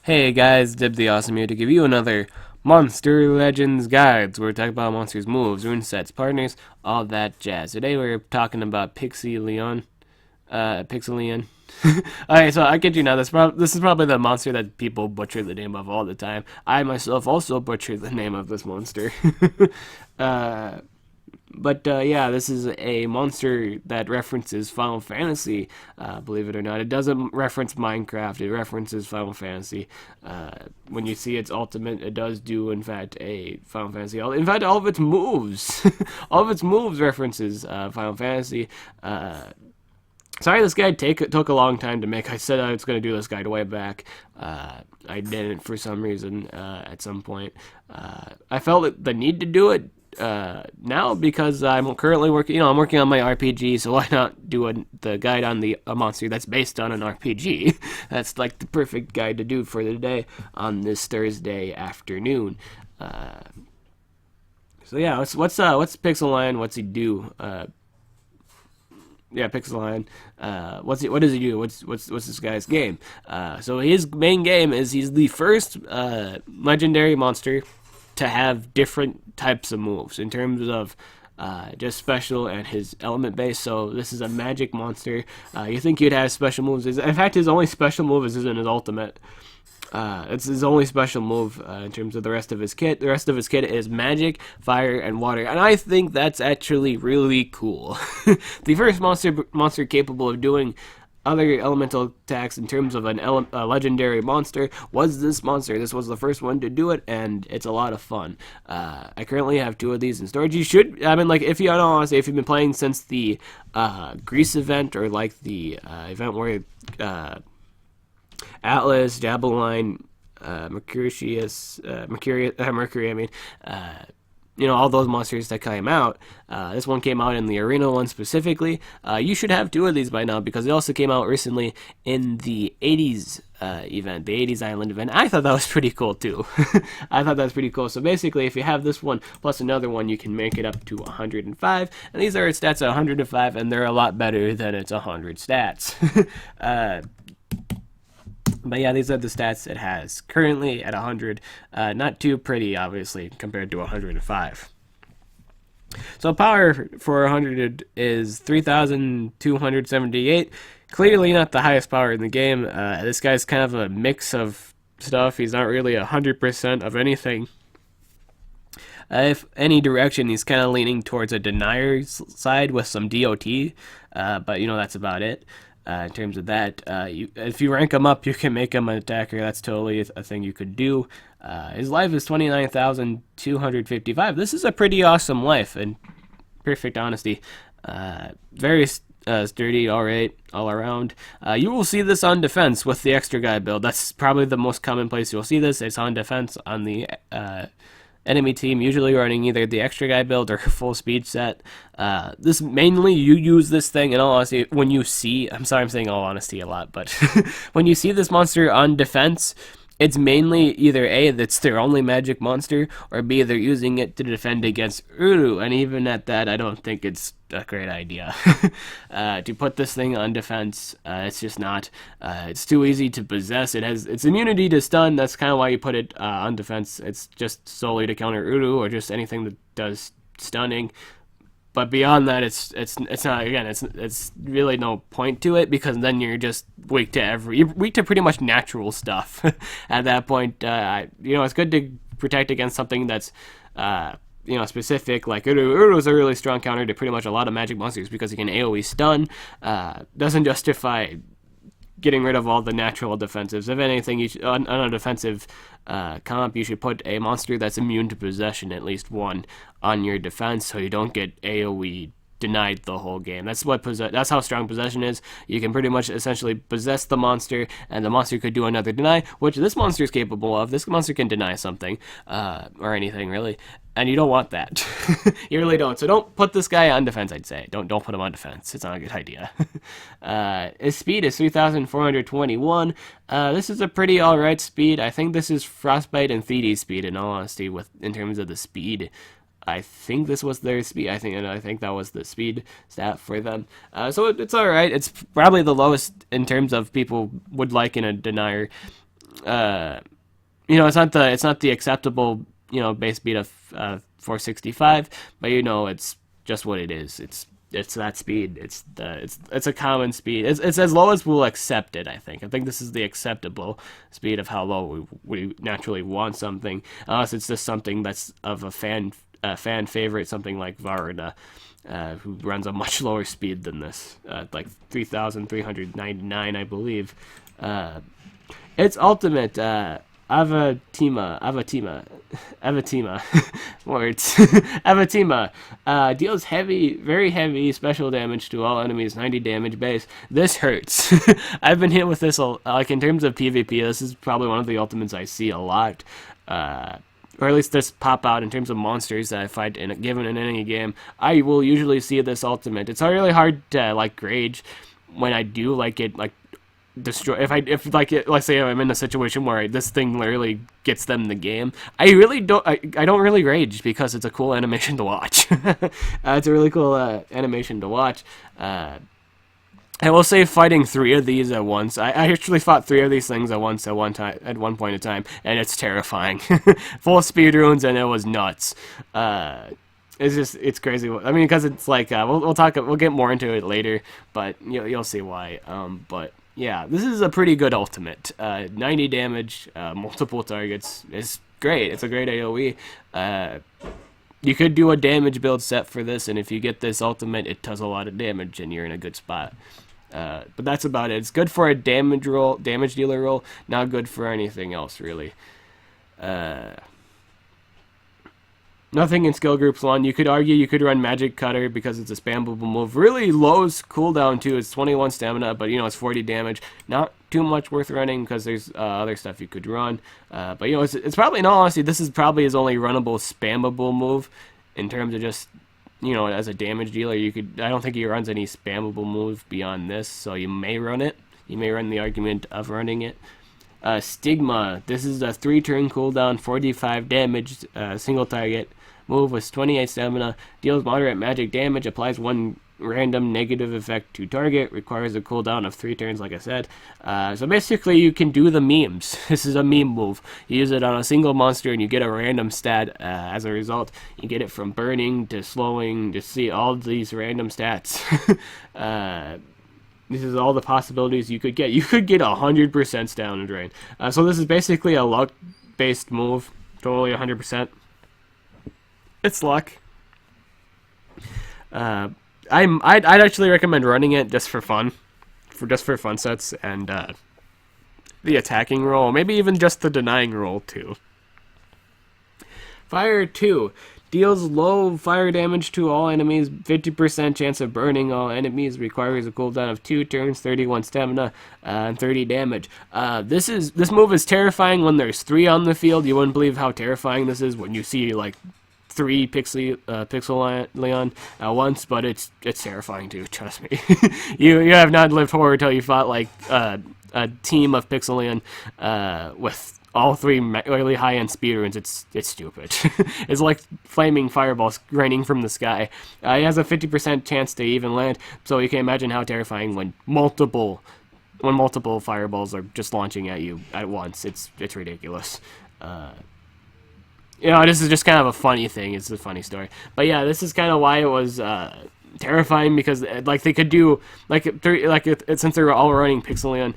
Hey guys, Dib the Awesome here to give you another Monster Legends Guides, where we talk about monsters' moves, rune sets, partners, all that jazz. Today we're talking about Pixelion. Pixelion. Alright, so I get you now. This is probably the monster that people butcher the name of all the time. I myself also butcher the name of this monster. uh, but yeah, this is a monster that references Final Fantasy. Believe it or not, it doesn't reference Minecraft. It references Final Fantasy. When you see its ultimate, it does do, in fact, a Final Fantasy. In fact, all of its moves, all of its moves references Final Fantasy. Sorry, this guide took a long time to make. I said I was going to do this guide way back. I didn't for some reason at some point. I felt the need to do it now because I'm currently working. I'm working on my RPG, so why not do the guide on a monster that's based on an RPG? That's like the perfect guide to do for the day on this Thursday afternoon. So yeah, what's Pixelion? What's he do? Yeah, Pixelion. What does he do? What's this guy's game? So his main game is he's the first legendary monster to have different types of moves in terms of just special and his element base. So this is a magic monster. You think he'd have special moves? In fact, his only special move isn't his ultimate. It's his only special move in terms of the rest of his kit. The rest of his kit is magic, fire, and water, and I think that's actually really cool. The first monster capable of doing other elemental attacks in terms of a legendary monster was this monster. This was the first one to do it, and it's a lot of fun. I currently have 2 of these in storage. You should, I mean, like, if you, I don't want to say if you've been playing since the Greece event, or like the event where Atlas, Jabeline, Mercury, all those monsters that came out. This one came out in the arena one specifically. You should have 2 of these by now because they also came out recently in the 80s event, the 80s Island event. I thought that was pretty cool too. I thought that was pretty cool. So basically, if you have this one plus another one, you can make it up to 105. And these are its stats at 105, and they're a lot better than its 100 stats. But yeah, these are the stats it has currently at 100. Not too pretty, obviously, compared to 105. So power for 100 is 3,278. Clearly not the highest power in the game. This guy's kind of a mix of stuff. He's not really 100% of anything. If any direction, he's kind of leaning towards a denier side with some DOT. But that's about it. In terms of that, if you rank him up, you can make him an attacker. That's totally a thing you could do. His life is 29,255. This is a pretty awesome life, in perfect honesty. Very sturdy, alright, all around. You will see this on defense with the extra guy build. That's probably the most common place you'll see this. It's on defense on the enemy team, usually running either the extra guy build or full speed set. This mainly, you use this thing in all honesty when you see, I'm sorry I'm saying all honesty a lot, but when you see this monster on defense, it's mainly either A, that's their only magic monster, or B, they're using it to defend against Uru, and even at that, I don't think it's a great idea. To put this thing on defense, it's just not. It's too easy to possess. It has its immunity to stun. That's kind of why you put it on defense. It's just solely to counter Uru or just anything that does stunning. But beyond that, it's not, again, it's really no point to it, because then you're just weak to pretty much natural stuff. At that point, it's good to protect against something that's specific, like Uru is a really strong counter to pretty much a lot of magic monsters because he can AoE stun. Doesn't justify getting rid of all the natural defensives. If anything, on a defensive comp, you should put a monster that's immune to possession, at least one, on your defense, so you don't get AoE denied the whole game. That's how strong possession is. You can pretty much essentially possess the monster, and the monster could do another deny, which this monster is capable of. This monster can deny something, or anything really, and you don't want that. You really don't. So don't put this guy on defense, I'd say. Don't put him on defense. It's not a good idea. His speed is 3,421. This is a pretty alright speed. I think this is Frostbite and Thedes speed, in all honesty, in terms of the speed. I think this was their speed. I think that was the speed stat for them. So it's all right. It's probably the lowest in terms of people would like in a denier. it's not the acceptable base speed of 465, but it's just what it is. It's that speed. It's a common speed. It's as low as we'll accept it. I think this is the acceptable speed of how low we naturally want something, unless it's just something that's of a fan favorite, something like Varda, who runs a much lower speed than this, like 3,399, I believe. Its ultimate, Avatima, words, Avatima, deals very heavy special damage to all enemies, 90 damage base. This hurts. I've been hit with this, like, in terms of PvP, this is probably one of the ultimates I see a lot. Or at least this pop out in terms of monsters that I fight given in any game. I will usually see this ultimate. It's really hard to, like, rage when I do, like, it, like, destroy let's say I'm in a situation where this thing literally gets them the game. I don't really rage because it's a cool animation to watch. It's a really cool animation to watch. I will say fighting 3 of these at once. I actually fought 3 of these things at once at one point in time, and it's terrifying. Full speed runes, and it was nuts. It's crazy. I mean, because it's like we'll get more into it later, but you'll see why. But yeah, this is a pretty good ultimate. 90 damage, multiple targets. It's great. It's a great AoE. You could do a damage build set for this, and if you get this ultimate, it does a lot of damage, and you're in a good spot. But that's about it. It's good for a damage dealer role, not good for anything else, really. Nothing in skill groups 1. You could argue you could run Magic Cutter because it's a spammable move. Really low cooldown too. It's 21 stamina, but it's 40 damage. Not too much worth running because there's other stuff you could run. But it's probably, in all honesty, this is probably his only runnable spammable move in terms of just as a damage dealer. I don't think he runs any spammable move beyond this, so you may run it. You may run the argument of running it. Stigma. This is a 3-turn cooldown, 45 damage, single target. Move with 28 stamina, deals moderate magic damage, applies 1 random negative effect to target, requires a cooldown of 3 turns, like I said. So basically, you can do the memes. This is a meme move. You use it on a single monster, and you get a random stat as a result. You get it from burning to slowing to see all these random stats. This is all the possibilities you could get. You could get 100% down and drain. So this is basically a luck-based move, totally 100%. It's luck. I'd actually recommend running it just for fun, for fun sets, and the attacking roll, maybe even just the denying roll too. Fire 2 deals low fire damage to all enemies, 50% chance of burning all enemies, requires a cooldown of 2 turns, 31 stamina, and 30 damage. This move is terrifying when there's 3 on the field. You wouldn't believe how terrifying this is when you see like 3 Pixelion at once, but it's terrifying too, trust me. you have not lived horror till you fought like a team of Pixelion with all 3 really high-end speedruns. It's stupid. It's like flaming fireballs raining from the sky. He has a 50% chance to even land, so you can imagine how terrifying when multiple fireballs are just launching at you at once. It's ridiculous. This is just kind of a funny thing. It's a funny story. But yeah, this is kind of why it was terrifying, because like they could do since they're all running Pixelion,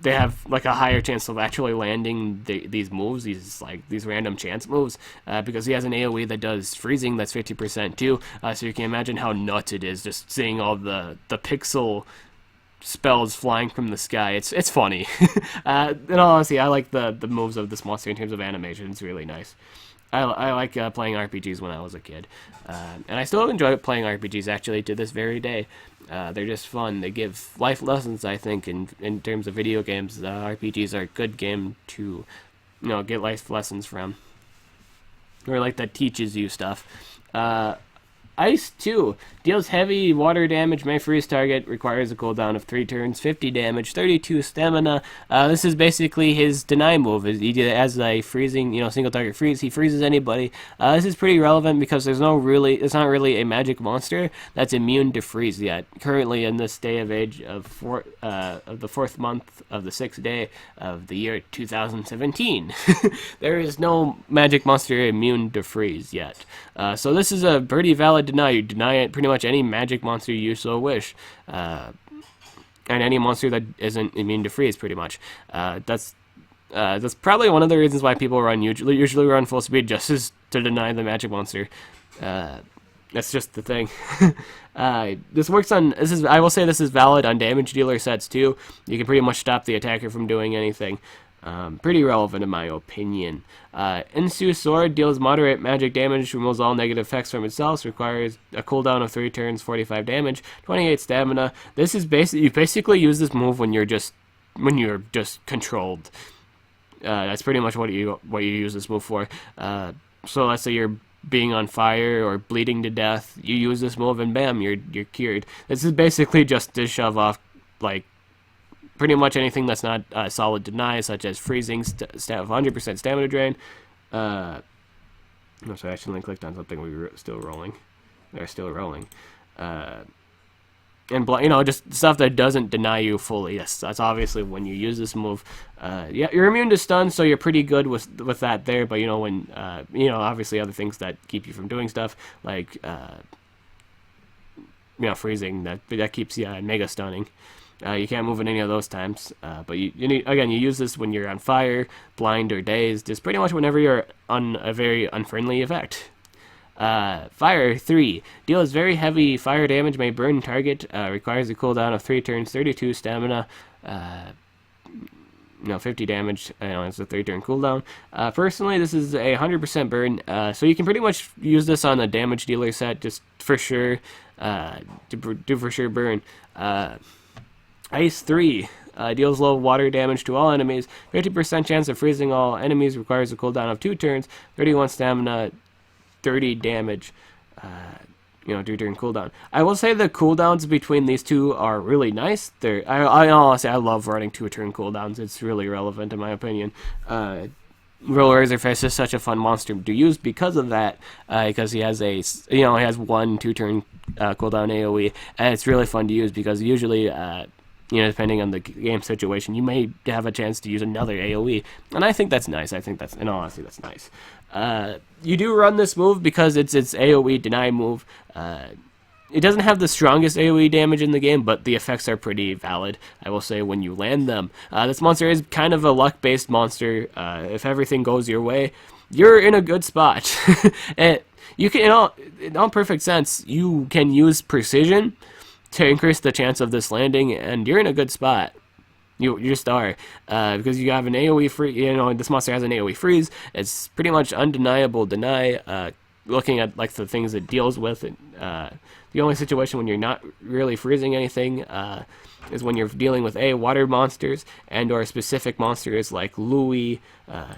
they have like a higher chance of actually landing these moves, these random chance moves, because he has an AoE that does freezing that's 50% too. So you can imagine how nuts it is just seeing all the pixel spells flying from the sky. It's funny. In all honesty, I like the moves of this monster in terms of animation. It's really nice. I like playing RPGs when I was a kid, and I still enjoy playing RPGs actually to this very day. They're just fun. They give life lessons, I think, in terms of video games. RPGs are a good game to get life lessons from, or like that teaches you stuff. Ice 2 deals heavy water damage, may freeze target, requires a cooldown of 3 turns, 50 damage, 32 stamina. This is basically his deny move. He has a freezing, single target freeze. He freezes anybody. This is pretty relevant because it's not really a magic monster that's immune to freeze yet. Currently, in this day of age of the 4th month of the 6th day of the year 2017, there is no magic monster immune to freeze yet. So this is a pretty valid deny. You deny it pretty much any magic monster you so wish, and any monster that isn't immune to freeze, pretty much. That's probably one of the reasons why people usually run full speed, just as to deny the magic monster. That's just the thing. This works on. I will say this is valid on damage dealer sets too. You can pretty much stop the attacker from doing anything. Pretty relevant in my opinion. Insu Sword deals moderate magic damage, removes all negative effects from itself, requires a cooldown of 3 turns, 45 damage, 28 stamina. This is you basically use this move when you're just controlled. That's pretty much what you use this move for. So let's say you're being on fire or bleeding to death, you use this move and bam, you're cured. This is basically just to shove off pretty much anything that's not solid deny, such as freezing, 100% stamina drain. No, so I accidentally clicked on something. We were still rolling. They're still rolling. And just stuff that doesn't deny you fully. Yes, that's obviously when you use this move. Yeah, you're immune to stun, so you're pretty good with that there. But when obviously other things that keep you from doing stuff like freezing, that keeps you mega stunning. You can't move in any of those times, but you use this when you're on fire, blind, or dazed. Just pretty much whenever you're on a very unfriendly effect. Fire 3 deals very heavy fire damage, may burn target, requires a cooldown of 3 turns, 32 stamina, 50 damage. It's a 3-turn cooldown. Personally, this is a 100% burn, so you can pretty much use this on a damage dealer set just for sure, to do for sure burn. Ice 3 deals low water damage to all enemies, 50% chance of freezing all enemies, requires a cooldown of 2 turns, 31 stamina, 30 damage, 2-turn cooldown. I will say the cooldowns between these two are really nice. I honestly, I love running 2-turn cooldowns. It's really relevant in my opinion. Roller Razorface is such a fun monster to use because of that, because he has he has 1 2-turn cooldown AoE, and it's really fun to use because usually depending on the game situation, you may have a chance to use another AoE, and I think that's nice. In all honesty, that's nice. You do run this move because it's AoE deny move. It doesn't have the strongest AoE damage in the game, but the effects are pretty valid, I will say, when you land them. This monster is kind of a luck-based monster. If everything goes your way, you're in a good spot. And you can, in all perfect sense, you can use precision to increase the chance of this landing, and you're in a good spot. You just are, because you have an AoE free. This monster has an AoE freeze. It's pretty much undeniable deny. Looking at the things it deals with, the only situation when you're not really freezing anything is when you're dealing with water monsters or specific monsters like Louis. I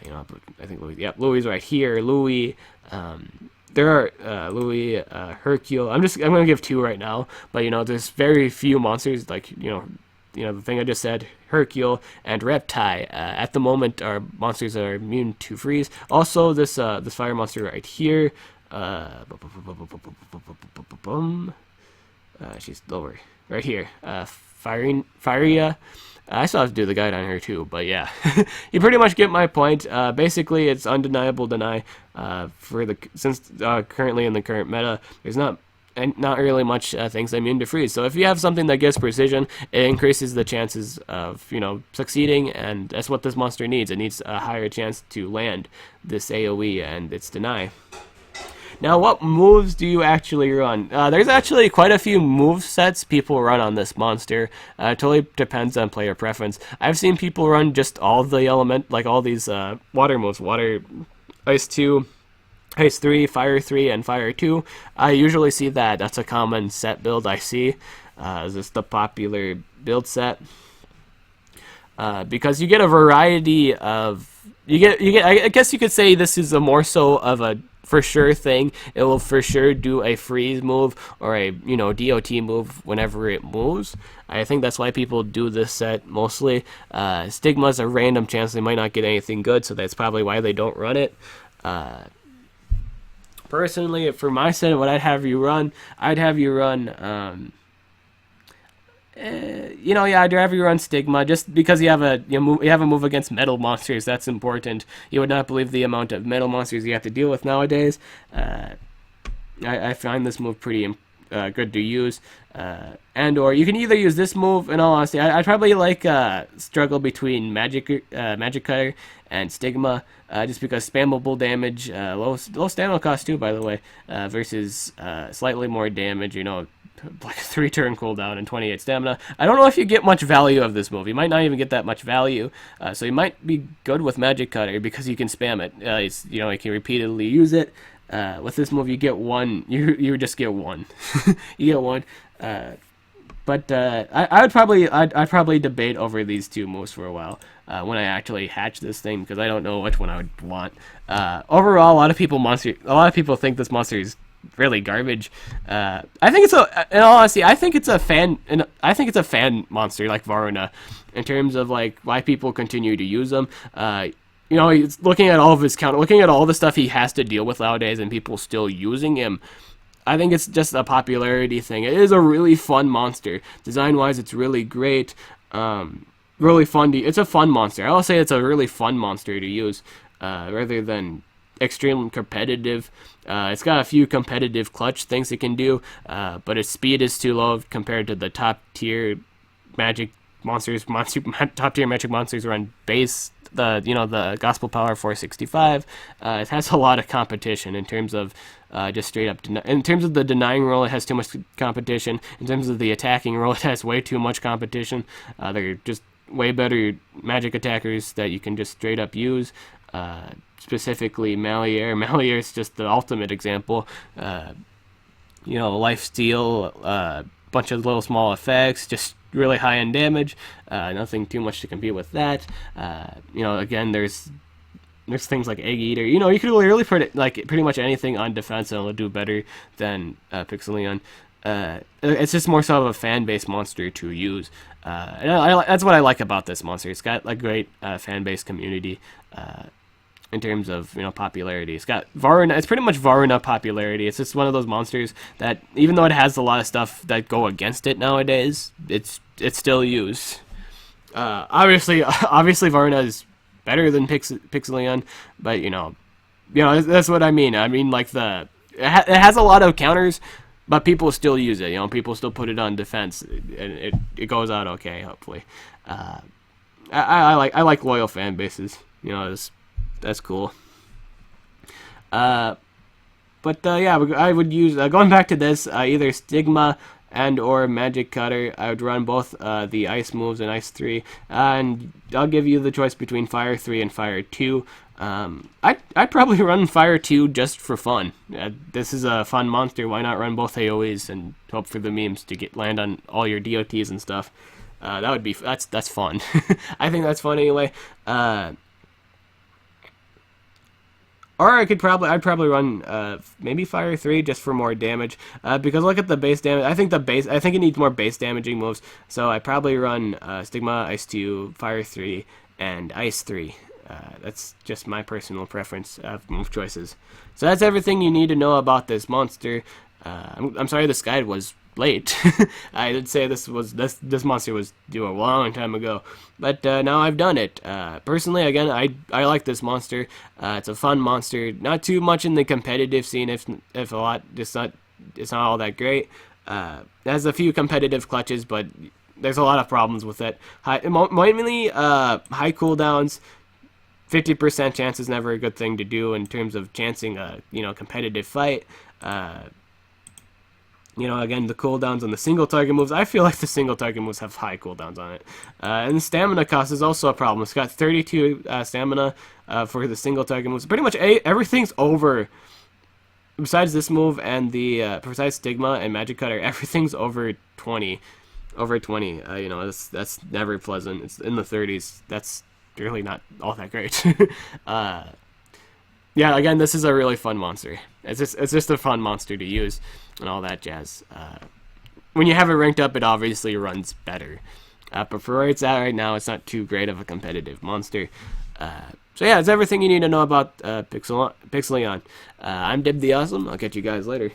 think Louis. Yep, Louis is right here. Louis. There are Louis, Hercule. I'm gonna give 2 right now, but there's very few monsters the thing I just said, Hercule and Reptile. At the moment, are monsters that are immune to freeze. Also, this fire monster right here. She's lower right here. Firia. I still have to do the guide on her too, but yeah, you pretty much get my point. Basically, it's undeniable deny. Since currently in the current meta, there's not really much things immune to freeze. So if you have something that gives precision, it increases the chances of succeeding, and that's what this monster needs. It needs a higher chance to land this AoE and its deny. Now, what moves do you actually run? There's actually quite a few move sets people run on this monster. It totally depends on player preference. I've seen people run just all the all these water moves. Water, Ice 2, Ice 3, Fire 3, and Fire 2. I usually see that. That's a common set build I see. Is this the popular build set? Because you get a variety of... I guess you could say this is more so of a for sure thing. It will for sure do a freeze move or a DOT move whenever it moves. I think that's why people do this set mostly. Stigma's a random chance they might not get anything good, so that's probably why they don't run it. Personally, for my set, what I'd have you run, I'd have you run. I'd have you run Stigma just because you have a move against metal monsters. That's important. You would not believe the amount of metal monsters you have to deal with nowadays. I find this move pretty good to use. Or you can either use this move. In all honesty, I'd probably struggle between Magic Cutter and Stigma, just because spammable damage, low stamina cost too, by the way, versus slightly more damage. Like a 3-turn cooldown and 28 stamina. I don't know if you get much value of this move. You might not even get that much value. So you might be good with Magic Cutter because you can spam it. You can repeatedly use it. With this move, you get one. You just get one. You get one. I'd probably debate over these two moves for a while when I actually hatch this thing, because I don't know which one I would want. Overall, a lot of people think this monster is really garbage. I think in all honesty, I think it's a fan monster like Varuna, in terms of why people continue to use them. He's looking at all of his count, looking at all the stuff he has to deal with nowadays, and people still using him. I think it's just a popularity thing. It is a really fun monster. Design-wise, it's really great. Really fun. It's a fun monster. I'll say it's a really fun monster to use, rather than extremely competitive. It's got a few competitive clutch things it can do, but its speed is too low compared to the top tier magic monsters. Top tier magic monsters run base. The Gospel Power 465. It has a lot of competition in terms of just straight up. In terms of the denying roll, it has too much competition. In terms of the attacking roll, it has way too much competition. They're just way better magic attackers that you can just straight up use. Specifically Malier. Malier is just the ultimate example. Life steal, bunch of little small effects, just really high end damage. Nothing too much to compete with that. Again, there's things like Egg Eater. You can really put it pretty much anything on defense, and it'll do better than Pixelion. It's just more so of a fan-based monster to use. That's what I like about this monster. It's got a great fan-based community. In terms of popularity, it's got Varuna. It's pretty much Varuna popularity. It's just one of those monsters that, even though it has a lot of stuff that go against it nowadays, it's still used. Obviously Varuna is better than Pixelion, but that's what I mean. I mean, it has a lot of counters, but people still use it. People still put it on defense, and it goes out okay. Hopefully, I like loyal fan bases. That's cool. I would use, going back to this, either Stigma and or Magic Cutter. I would run both the Ice moves and Ice 3, and I'll give you the choice between Fire 3 and Fire 2. I'd probably run Fire 2 just for fun. This is a fun monster. Why not run both AoEs and hope for the memes to land on all your DOTs and stuff? That's fun. I think that's fun anyway. Or I'd probably run maybe Fire 3 just for more damage, because look at the base damage. I think it needs more base damaging moves. So I probably run Stigma, Ice 2, Fire 3, and Ice 3. That's just my personal preference of move choices. So that's everything you need to know about this monster. I'm sorry this guide was late. I did say this monster was due a long time ago, but now I've done it. Personally, again, I like this monster. It's a fun monster. Not too much in the competitive scene, if a lot. It's not all that great. It has a few competitive clutches, but there's a lot of problems with it. Mainly high cooldowns. 50% chance is never a good thing to do in terms of chancing a competitive fight. Again, the cooldowns on the single target moves, I feel like the single target moves have high cooldowns on it. And the stamina cost is also a problem. It's got 32 stamina for the single target moves. Pretty much everything's over. Besides this move and besides Stigma and Magic Cutter, everything's over 20. Over 20. That's never pleasant. It's in the 30s. That's really not all that great. Yeah, again, this is a really fun monster. It's just a fun monster to use and all that jazz. When you have it ranked up, it obviously runs better. But for where it's at right now, it's not too great of a competitive monster. So yeah, that's everything you need to know about Pixelion. I'm Dib the Awesome. I'll catch you guys later.